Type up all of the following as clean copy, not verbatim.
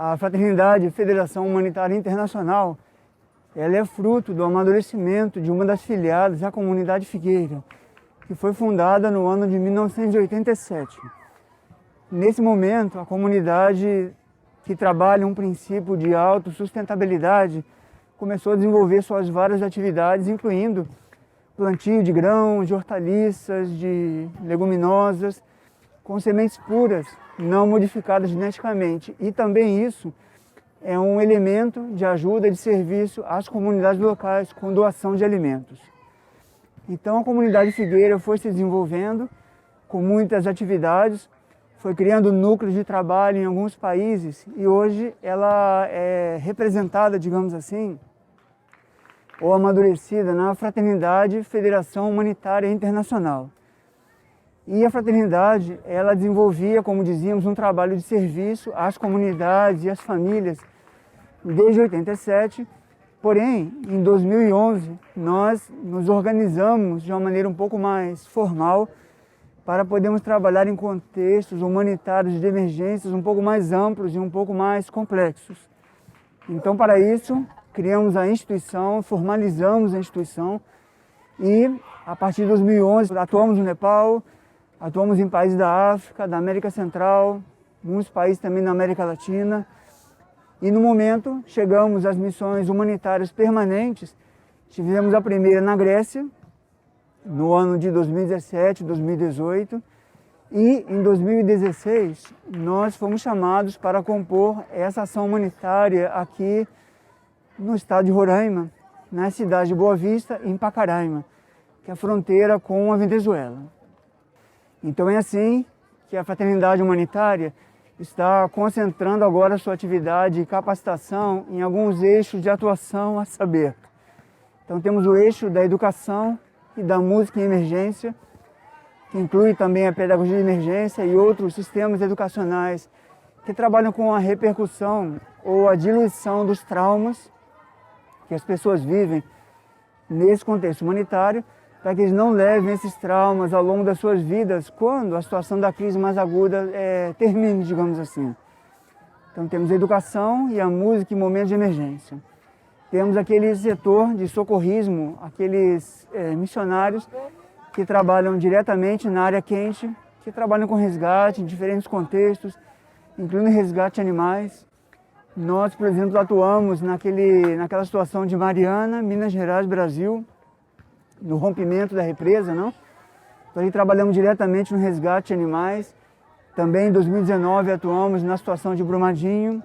A Fraternidade Federação Humanitária Internacional, ela é fruto do amadurecimento de uma das filiadas da comunidade Figueira, que foi fundada no ano de 1987. Nesse momento, a comunidade que trabalha um princípio de autossustentabilidade começou a desenvolver suas várias atividades, incluindo plantio de grãos, de hortaliças, de leguminosas, com sementes puras, não modificadas geneticamente. E também isso é um elemento de ajuda, de serviço às comunidades locais, com doação de alimentos. Então a comunidade Figueira foi se desenvolvendo com muitas atividades, foi criando núcleos de trabalho em alguns países e hoje ela é representada, digamos assim, ou amadurecida na Fraternidade Federação Humanitária Internacional. E a fraternidade, ela desenvolvia, como dizíamos, um trabalho de serviço às comunidades e às famílias desde 87. Porém, em 2011, nós nos organizamos de uma maneira um pouco mais formal para podermos trabalhar em contextos humanitários de emergências um pouco mais amplos e um pouco mais complexos. Então, para isso, criamos a instituição, formalizamos a instituição e, a partir de 2011, atuamos no Nepal, atuamos em países da África, da América Central, muitos países também na América Latina. E no momento chegamos às missões humanitárias permanentes. Tivemos a primeira na Grécia, no ano de 2017, 2018. E em 2016 nós fomos chamados para compor essa ação humanitária aqui no estado de Roraima, na cidade de Boa Vista, em Pacaraima, que é a fronteira com a Venezuela. Então é assim que a Fraternidade Humanitária está concentrando agora sua atividade e capacitação em alguns eixos de atuação a saber. Então temos o eixo da educação e da música em emergência, que inclui também a pedagogia de emergência e outros sistemas educacionais que trabalham com a repercussão ou a diluição dos traumas que as pessoas vivem nesse contexto humanitário, para que eles não levem esses traumas ao longo das suas vidas quando a situação da crise mais aguda termine, digamos assim. Então temos a educação e a música em momentos de emergência. Temos aquele setor de socorrismo, aqueles missionários que trabalham diretamente na área quente, que trabalham com resgate em diferentes contextos, incluindo resgate de animais. Nós, por exemplo, atuamos naquela situação de Mariana, Minas Gerais, Brasil, no rompimento da represa, não? Então, aí trabalhamos diretamente no resgate de animais. Também em 2019 atuamos na situação de Brumadinho,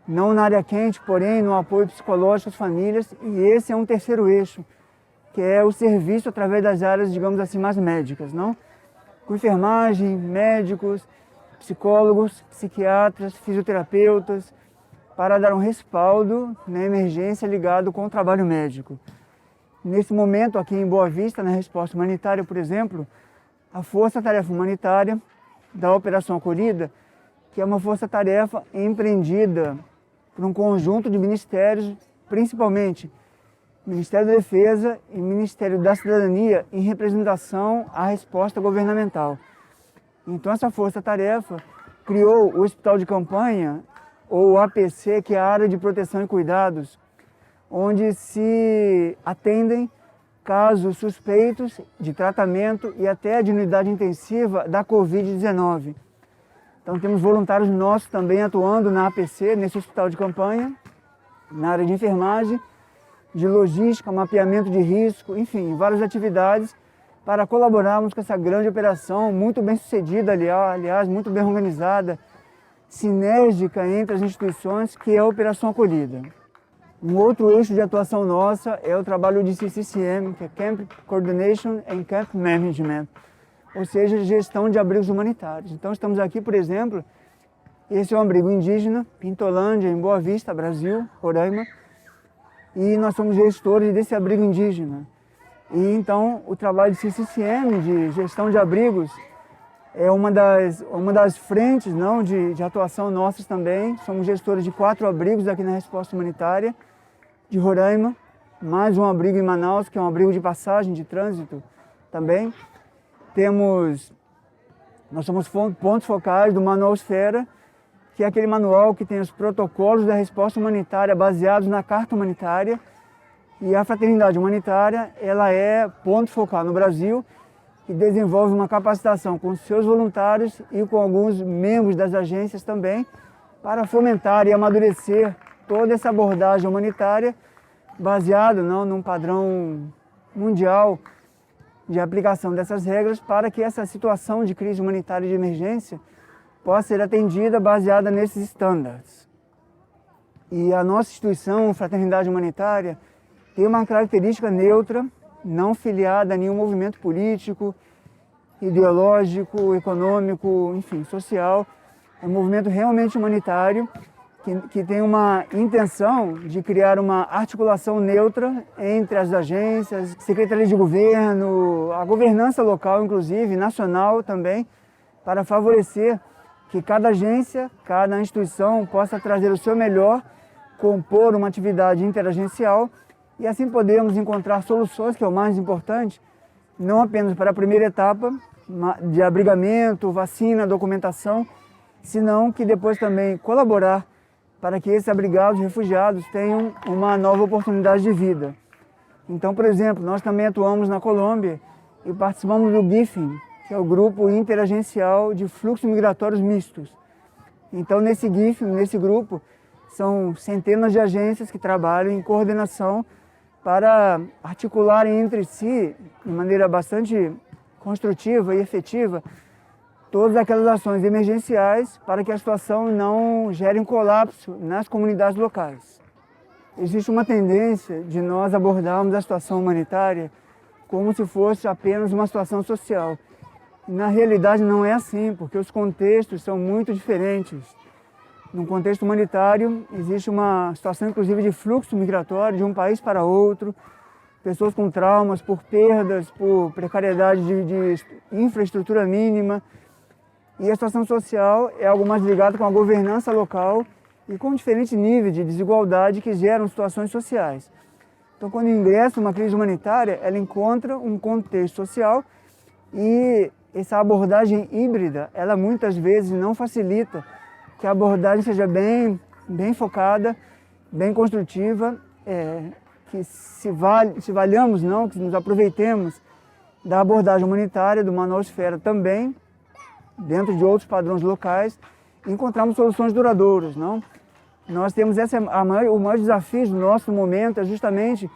não na área quente, porém no apoio psicológico às famílias. E esse é um terceiro eixo, que é o serviço através das áreas, digamos assim, mais médicas, não? Com enfermagem, médicos, psicólogos, psiquiatras, fisioterapeutas, para dar um respaldo na emergência ligado com o trabalho médico. Nesse momento, aqui em Boa Vista, na resposta humanitária, por exemplo, a Força-Tarefa Humanitária da Operação Acolhida, que é uma força-tarefa empreendida por um conjunto de ministérios, principalmente Ministério da Defesa e Ministério da Cidadania, em representação à resposta governamental. Então, essa força-tarefa criou o Hospital de Campanha, ou APC, que é a Área de Proteção e Cuidados, onde se atendem casos suspeitos de tratamento e até de unidade intensiva da Covid-19. Então temos voluntários nossos também atuando na APC, nesse hospital de campanha, na área de enfermagem, de logística, mapeamento de risco, enfim, várias atividades para colaborarmos com essa grande operação, muito bem sucedida, aliás, muito bem organizada, sinérgica entre as instituições, que é a Operação Acolhida. Um outro eixo de atuação nossa é o trabalho de CCCM, que é Camp Coordination and Camp Management, ou seja, gestão de abrigos humanitários. Então estamos aqui, por exemplo, esse é um abrigo indígena, Pintolândia, em Boa Vista, Brasil, Roraima, e nós somos gestores desse abrigo indígena. E então o trabalho de CCCM, de gestão de abrigos, é uma das frentes não, de atuação nossas também. Somos gestores de 4 abrigos aqui na resposta humanitária de Roraima, mais um abrigo em Manaus, que é um abrigo de passagem, de trânsito também. Nós somos pontos focais do Manausfera, que é aquele manual que tem os protocolos da resposta humanitária baseados na Carta Humanitária. E a Fraternidade Humanitária, ela é ponto focal no Brasil e desenvolve uma capacitação com seus voluntários e com alguns membros das agências também, para fomentar e amadurecer toda essa abordagem humanitária baseada num padrão mundial de aplicação dessas regras, para que essa situação de crise humanitária e de emergência possa ser atendida baseada nesses estándares. E a nossa instituição, Fraternidade Humanitária, tem uma característica neutra, não filiada a nenhum movimento político, ideológico, econômico, enfim, social. É um movimento realmente humanitário que tem uma intenção de criar uma articulação neutra entre as agências, secretarias de governo, a governança local, inclusive, nacional também, para favorecer que cada agência, cada instituição possa trazer o seu melhor, compor uma atividade interagencial e assim podemos encontrar soluções, que é o mais importante, não apenas para a primeira etapa de abrigamento, vacina, documentação, senão que depois também colaborar para que esses abrigados, refugiados, tenham uma nova oportunidade de vida. Então, por exemplo, nós também atuamos na Colômbia e participamos do GIFIM, que é o Grupo Interagencial de Fluxos Migratórios Mistos. Então, nesse GIFIM, nesse grupo, são centenas de agências que trabalham em coordenação para articular entre si, de maneira bastante construtiva e efetiva, todas aquelas ações emergenciais para que a situação não gere um colapso nas comunidades locais. Existe uma tendência de nós abordarmos a situação humanitária como se fosse apenas uma situação social. Na realidade não é assim, porque os contextos são muito diferentes. No contexto humanitário existe uma situação inclusive de fluxo migratório de um país para outro, pessoas com traumas por perdas, por precariedade de infraestrutura mínima. E a situação social é algo mais ligado com a governança local e com diferentes níveis de desigualdade que geram situações sociais. Então, quando ingressa uma crise humanitária, ela encontra um contexto social e essa abordagem híbrida, ela muitas vezes não facilita que a abordagem seja bem focada, bem construtiva, que se valhamos, não, que nos aproveitemos da abordagem humanitária, do Manual Esfera também, dentro de outros padrões locais, e encontrarmos soluções duradouras, não? Nós temos o maior desafio do nosso momento é justamente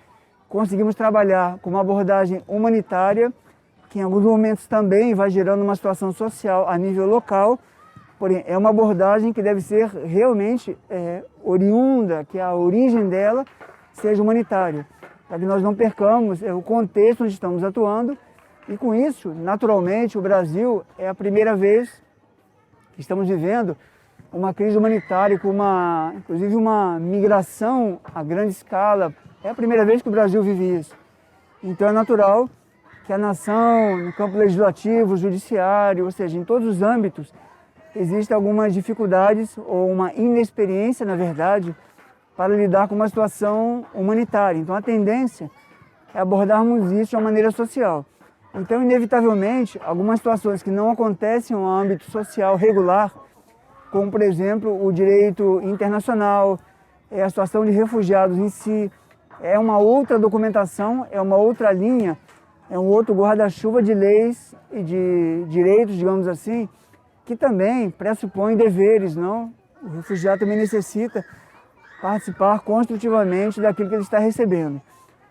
conseguirmos trabalhar com uma abordagem humanitária, que em alguns momentos também vai gerando uma situação social a nível local, porém é uma abordagem que deve ser realmente oriunda, que a origem dela seja humanitária, para que nós não percamos o contexto onde estamos atuando. E com isso, naturalmente, o Brasil é a primeira vez que estamos vivendo uma crise humanitária, com inclusive uma migração a grande escala. É a primeira vez que o Brasil vive isso. Então é natural que a nação, no campo legislativo, judiciário, ou seja, em todos os âmbitos, existem algumas dificuldades ou uma inexperiência, na verdade, para lidar com uma situação humanitária. Então a tendência é abordarmos isso de uma maneira social. Então, inevitavelmente, algumas situações que não acontecem no âmbito social regular, como, por exemplo, o direito internacional, a situação de refugiados em si, é uma outra documentação, é uma outra linha, é um outro guarda-chuva de leis e de direitos, digamos assim, que também pressupõe deveres, não? O refugiado também necessita participar construtivamente daquilo que ele está recebendo.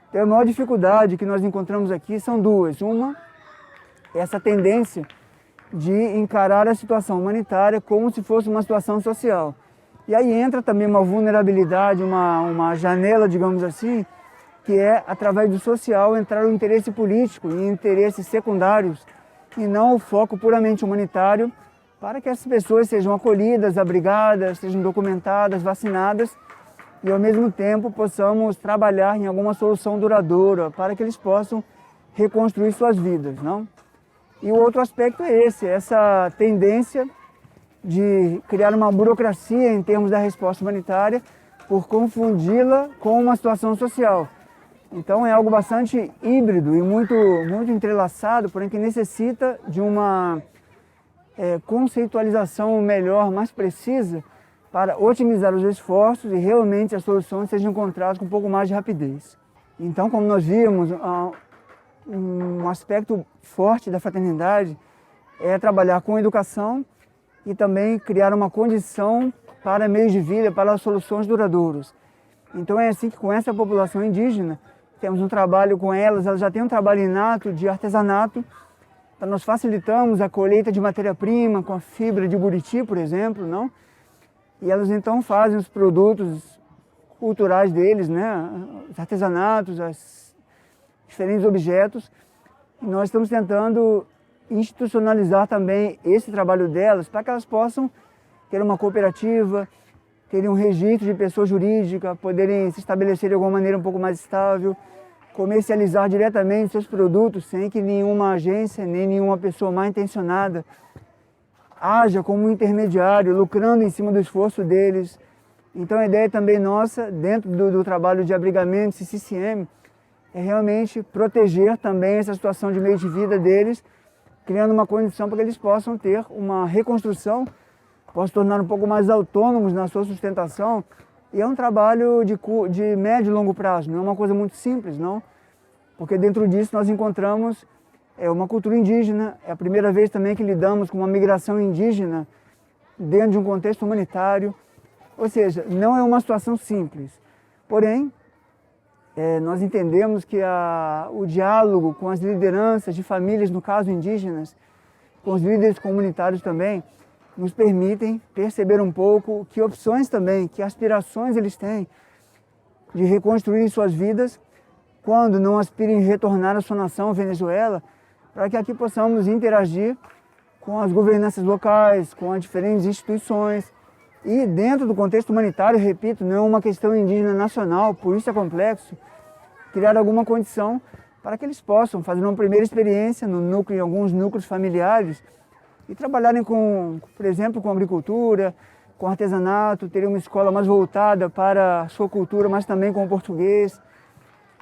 Então, a maior dificuldade que nós encontramos aqui são duas. Uma, essa tendência de encarar a situação humanitária como se fosse uma situação social. E aí entra também uma vulnerabilidade, uma janela, digamos assim, que é, através do social, entrar o interesse político e interesses secundários, e não o foco puramente humanitário, para que essas pessoas sejam acolhidas, abrigadas, sejam documentadas, vacinadas, e ao mesmo tempo possamos trabalhar em alguma solução duradoura para que eles possam reconstruir suas vidas, não? E o outro aspecto é essa tendência de criar uma burocracia em termos da resposta humanitária por confundi-la com uma situação social. Então é algo bastante híbrido e muito entrelaçado, porém que necessita de uma conceitualização melhor, mais precisa, para otimizar os esforços e realmente as soluções sejam encontradas com um pouco mais de rapidez. Então, como nós vimos, um aspecto forte da fraternidade é trabalhar com educação e também criar uma condição para meios de vida, para soluções duradouras. Então é assim que com essa população indígena, temos um trabalho com elas já têm um trabalho inato de artesanato, então nós facilitamos a colheita de matéria-prima com a fibra de buriti, por exemplo, não? E elas então fazem os produtos culturais deles, né? Os artesanatos, os diferentes objetos. E nós estamos tentando institucionalizar também esse trabalho delas para que elas possam ter uma cooperativa, terem um registro de pessoa jurídica, poderem se estabelecer de alguma maneira um pouco mais estável, comercializar diretamente seus produtos sem que nenhuma agência, nem nenhuma pessoa mal intencionada haja como um intermediário, lucrando em cima do esforço deles. Então a ideia também nossa, dentro do trabalho de abrigamento CCM, é realmente proteger também essa situação de meio de vida deles, criando uma condição para que eles possam ter uma reconstrução, possam se tornar um pouco mais autônomos na sua sustentação. E é um trabalho de médio e longo prazo, não é uma coisa muito simples, não. Porque dentro disso nós encontramos uma cultura indígena, é a primeira vez também que lidamos com uma migração indígena dentro de um contexto humanitário. Ou seja, não é uma situação simples. Porém, nós entendemos que o diálogo com as lideranças de famílias, no caso indígenas, com os líderes comunitários também, nos permitem perceber um pouco que opções também, que aspirações eles têm de reconstruir suas vidas quando não aspirem retornar à sua nação, Venezuela, para que aqui possamos interagir com as governanças locais, com as diferentes instituições. E dentro do contexto humanitário, repito, não é uma questão indígena nacional, por isso é complexo, criar alguma condição para que eles possam fazer uma primeira experiência no núcleo, em alguns núcleos familiares, e trabalharem por exemplo, com agricultura, com artesanato, terem uma escola mais voltada para a sua cultura, mas também com o português,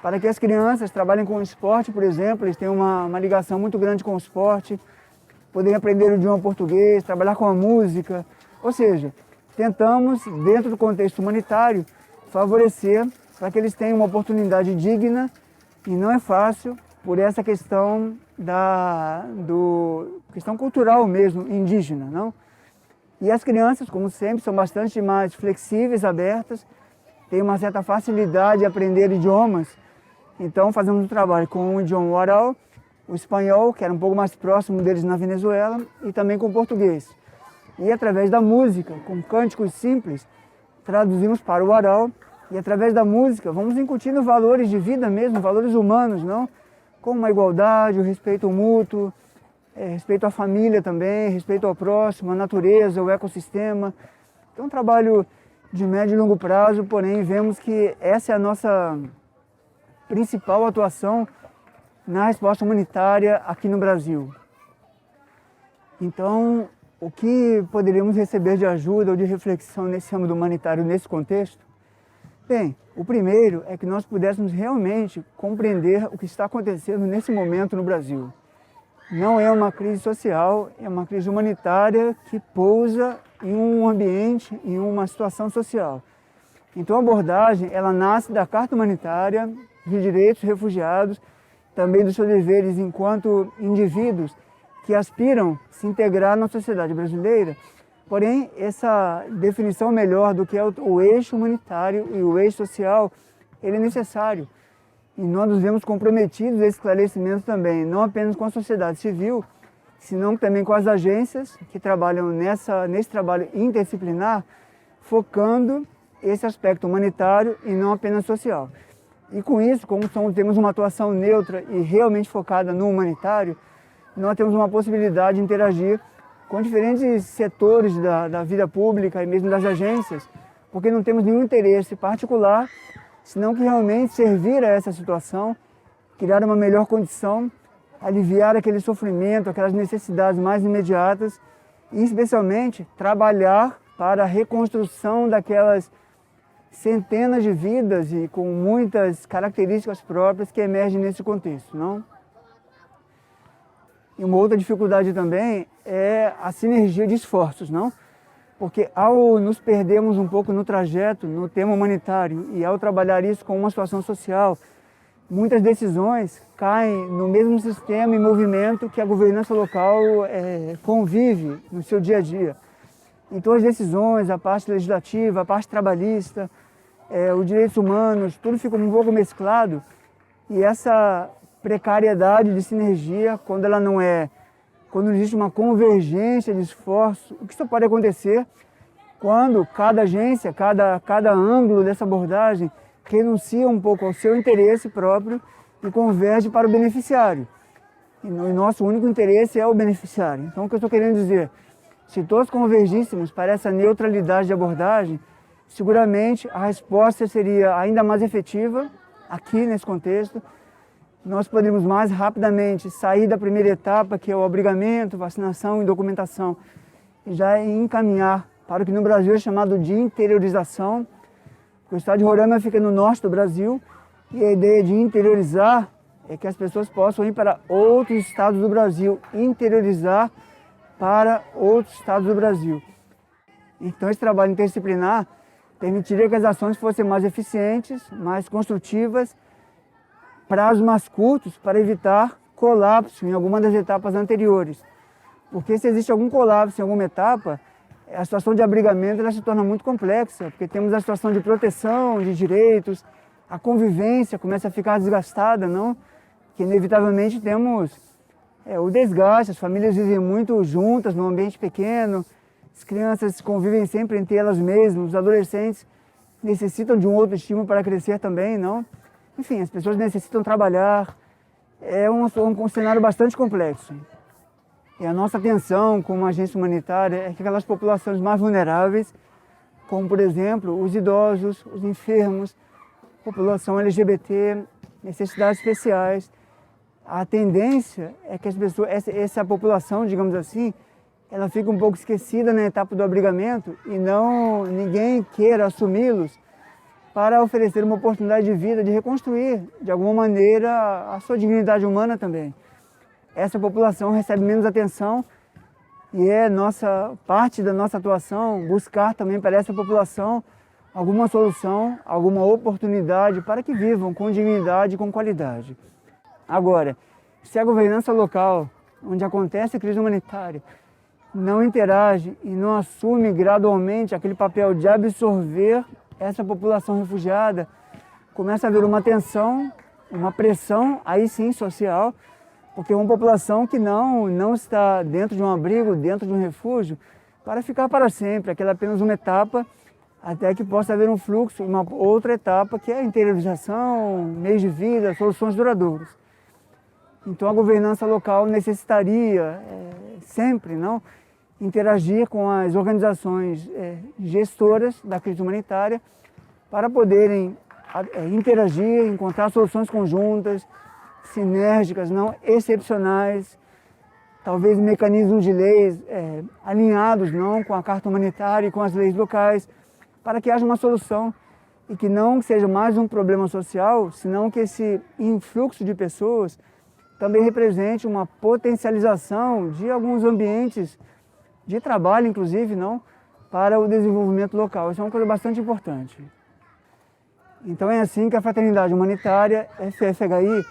para que as crianças trabalhem com o esporte, por exemplo, eles têm uma ligação muito grande com o esporte, poderem aprender o idioma português, trabalhar com a música, ou seja, tentamos, dentro do contexto humanitário, favorecer para que eles tenham uma oportunidade digna, e não é fácil por essa questão questão cultural mesmo, indígena, não? E as crianças, como sempre, são bastante mais flexíveis, abertas, têm uma certa facilidade de aprender idiomas. Então fazemos um trabalho com o idioma oral, o espanhol, que era um pouco mais próximo deles na Venezuela, e também com o português. E através da música, com cânticos simples, traduzimos para o oral, e através da música vamos incutindo valores de vida mesmo, valores humanos, não? Como a igualdade, o respeito mútuo, respeito à família também, respeito ao próximo, à natureza, ao ecossistema. Então, um trabalho de médio e longo prazo, porém, vemos que essa é a nossa principal atuação na resposta humanitária aqui no Brasil. Então, o que poderíamos receber de ajuda ou de reflexão nesse âmbito humanitário, nesse contexto? Bem, o primeiro é que nós pudéssemos realmente compreender o que está acontecendo nesse momento no Brasil. Não é uma crise social, é uma crise humanitária que pousa em um ambiente, em uma situação social. Então a abordagem, ela nasce da Carta Humanitária, de Direitos dos Refugiados, também dos seus deveres enquanto indivíduos que aspiram se integrar na sociedade brasileira. Porém, essa definição melhor do que é o eixo humanitário e o eixo social, ele é necessário. E nós nos vemos comprometidos a esse esclarecimento também, não apenas com a sociedade civil, senão também com as agências que trabalham nesse trabalho interdisciplinar, focando esse aspecto humanitário e não apenas social. E com isso, como temos uma atuação neutra e realmente focada no humanitário, nós temos uma possibilidade de interagir com diferentes setores da vida pública e mesmo das agências, porque não temos nenhum interesse particular, senão que realmente servir a essa situação, criar uma melhor condição, aliviar aquele sofrimento, aquelas necessidades mais imediatas e, especialmente, trabalhar para a reconstrução daquelas centenas de vidas e com muitas características próprias que emergem nesse contexto, não? E uma outra dificuldade também é a sinergia de esforços, não? porque ao nos perdermos um pouco no trajeto, no tema humanitário, e ao trabalhar isso com uma situação social, muitas decisões caem no mesmo sistema e movimento que a governança local convive no seu dia a dia. Então as decisões, a parte legislativa, a parte trabalhista, os direitos humanos, tudo fica um pouco mesclado, e essa precariedade de sinergia, quando existe uma convergência de esforço, o que só pode acontecer quando cada agência, cada ângulo dessa abordagem renuncia um pouco ao seu interesse próprio e converge para o beneficiário. E o nosso único interesse é o beneficiário. Então, o que eu estou querendo dizer, se todos convergíssemos para essa neutralidade de abordagem, seguramente a resposta seria ainda mais efetiva aqui nesse contexto. Nós poderíamos mais rapidamente sair da primeira etapa, que é o abrigamento, vacinação e documentação, e já encaminhar para o que no Brasil é chamado de interiorização. O estado de Roraima fica no norte do Brasil, e a ideia de interiorizar é que as pessoas possam ir para outros estados do Brasil, interiorizar para outros estados do Brasil. Então esse trabalho interdisciplinar permitiria que as ações fossem mais eficientes, mais construtivas, prazos mais curtos para evitar colapso em alguma das etapas anteriores. Porque se existe algum colapso em alguma etapa, a situação de abrigamento ela se torna muito complexa, porque temos a situação de proteção de direitos, a convivência começa a ficar desgastada, não? Que inevitavelmente temos o desgaste, as famílias vivem muito juntas num ambiente pequeno, as crianças convivem sempre entre elas mesmas, os adolescentes necessitam de um outro estímulo para crescer também, não? Enfim, as pessoas necessitam trabalhar, é um cenário bastante complexo. E a nossa atenção como agência humanitária é que aquelas populações mais vulneráveis, como por exemplo os idosos, os enfermos, população LGBT, necessidades especiais, a tendência é que as pessoas, essa população, digamos assim, ela fica um pouco esquecida na etapa do abrigamento e ninguém queira assumi-los para oferecer uma oportunidade de vida, de reconstruir de alguma maneira a sua dignidade humana também. Essa população recebe menos atenção e parte da nossa atuação buscar também para essa população alguma solução, alguma oportunidade para que vivam com dignidade e com qualidade. Agora, se a governança local, onde acontece a crise humanitária, não interage e não assume gradualmente aquele papel de absorver essa população refugiada, começa a haver uma tensão, uma pressão, aí sim social, porque é uma população que não está dentro de um abrigo, dentro de um refúgio, para ficar para sempre, aquela é apenas uma etapa, até que possa haver um fluxo, uma outra etapa, que é a interiorização, meios de vida, soluções duradouras. Então a governança local necessitaria sempre interagir com as organizações gestoras da crise humanitária para poderem interagir, encontrar soluções conjuntas, sinérgicas, não excepcionais, talvez mecanismos de leis alinhados com a Carta Humanitária e com as leis locais, para que haja uma solução e que não seja mais um problema social, senão que esse influxo de pessoas também represente uma potencialização de alguns ambientes de trabalho, inclusive, para o desenvolvimento local. Isso é uma coisa bastante importante. Então é assim que a Fraternidade Humanitária, FFHI,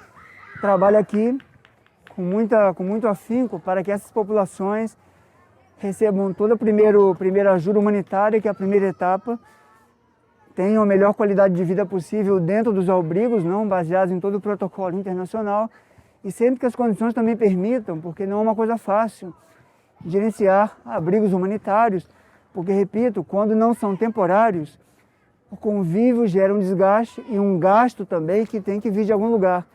trabalha aqui com muito afinco para que essas populações recebam toda a primeira ajuda humanitária, que é a primeira etapa, tenham a melhor qualidade de vida possível dentro dos abrigos, baseados em todo o protocolo internacional, e sempre que as condições também permitam, porque não é uma coisa fácil gerenciar abrigos humanitários, porque, repito, quando não são temporários, o convívio gera um desgaste e um gasto também que tem que vir de algum lugar.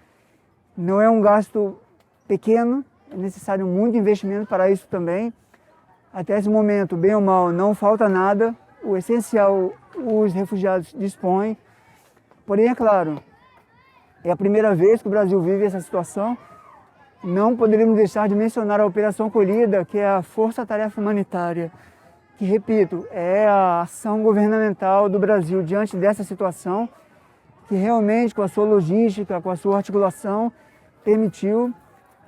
Não é um gasto pequeno, é necessário muito investimento para isso também. Até esse momento, bem ou mal, não falta nada, o essencial os refugiados dispõem. Porém, é claro, é a primeira vez que o Brasil vive essa situação. Não poderíamos deixar de mencionar a Operação Acolhida, que é a força-tarefa humanitária, que, repito, é a ação governamental do Brasil diante dessa situação, que realmente, com a sua logística, com a sua articulação, permitiu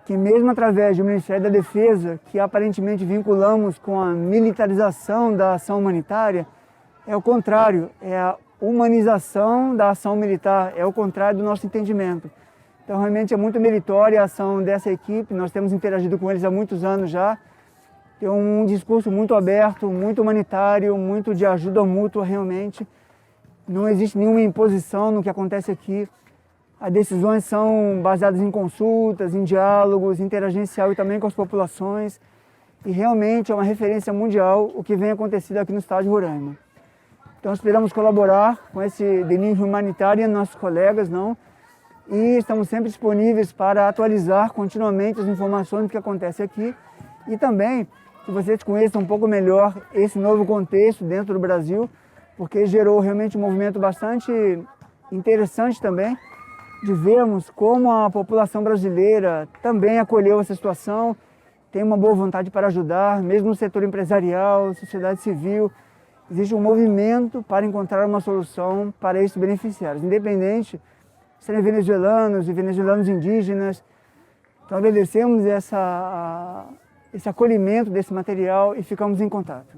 que mesmo através do Ministério da Defesa, que aparentemente vinculamos com a militarização da ação humanitária, é o contrário, é a humanização da ação militar, é o contrário do nosso entendimento. Então realmente é muito meritória a ação dessa equipe, nós temos interagido com eles há muitos anos já, tem um discurso muito aberto, muito humanitário, muito de ajuda mútua realmente, não existe nenhuma imposição no que acontece aqui. As decisões são baseadas em consultas, em diálogos, interagencial e também com as populações. E realmente é uma referência mundial o que vem acontecendo aqui no estado de Roraima. Então esperamos colaborar com esse denúncio humanitário e nossos colegas, não? E estamos sempre disponíveis para atualizar continuamente as informações do que acontece aqui. E também que vocês conheçam um pouco melhor esse novo contexto dentro do Brasil, porque gerou realmente um movimento bastante interessante também, de vermos como a população brasileira também acolheu essa situação, tem uma boa vontade para ajudar, mesmo no setor empresarial, sociedade civil, existe um movimento para encontrar uma solução para esses beneficiários, independente se serem venezuelanos e venezuelanos indígenas. Então agradecemos esse acolhimento desse material e ficamos em contato.